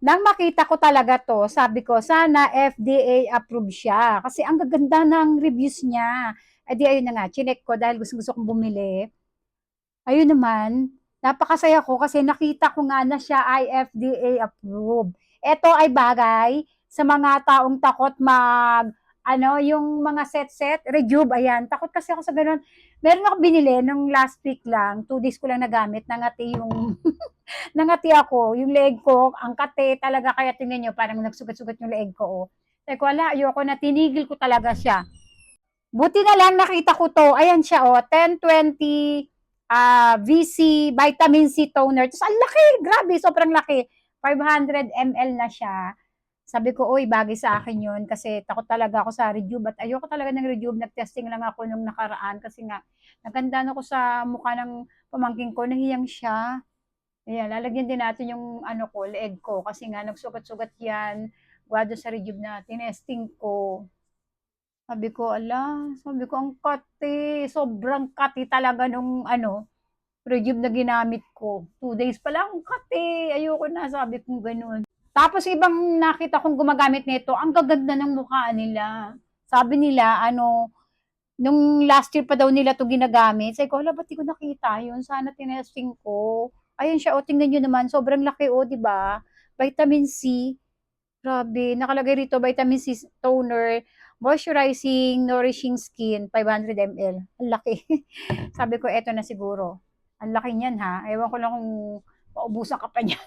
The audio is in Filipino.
Nang makita ko talaga 'to, sabi ko sana FDA approved siya kasi ang gaganda ng reviews niya. Eh, di ayun na nga, chineck ko dahil gustong-gusto kong bumili. Ayun naman, napakasaya ko kasi nakita ko nga na siya ay FDA approved. Ito ay bagay sa mga taong takot ano, yung mga set-set, Rejuve, ayan. Takot kasi ako sa ganun. Meron ako binili nung last week lang, 2 days ko lang nagamit, nangati yung, nangati ako, yung leg ko, ang kate talaga, kaya tingnan nyo, parang nagsugat-sugat yung leg ko. Oh. Sabi ko, wala, ayoko na, tinigil ko talaga siya. Buti na lang nakita ko to. Ayan siya, oh, 1020 VC vitamin C toner. Tapos ang laki, grabe, sobrang laki. 500 ml na siya. Sabi ko, oy, bagay sa akin yun kasi takot talaga ako sa Rejuve at ayoko talaga ng Rejuve. Nag-testing lang ako nung nakaraan kasi nga naganda ako sa mukha ng pamangking ko, nahiyang siya. Ayan, lalagyan din natin yung ano ko, leeg ko kasi nga nagsugat-sugat yan. Guwado sa Rejuve na tinesting ko. Sabi ko, ala, sabi ko, ang kati, sobrang kati talaga nung ano, Rejuve na ginamit ko. 2 days pa lang, ang kati, ayoko na, sabi ko ganun. Tapos ibang nakita kong gumagamit nito, ang gaganda ng mukha nila. Sabi nila, ano, nung last year pa daw nila to ginagamit. Sabi ko, hala, ba't di ko nakita yun? Sana tinesting ko. Ayun siya, o, tingnan nyo naman, sobrang laki, o, di ba? Vitamin C. Grabe, nakalagay rito vitamin C toner, moisturizing, nourishing skin, 500 ml. Ang laki. Sabi ko, eto na siguro. Ang laki niyan ha. Ewan ko lang kung maubusan ka pa niyan.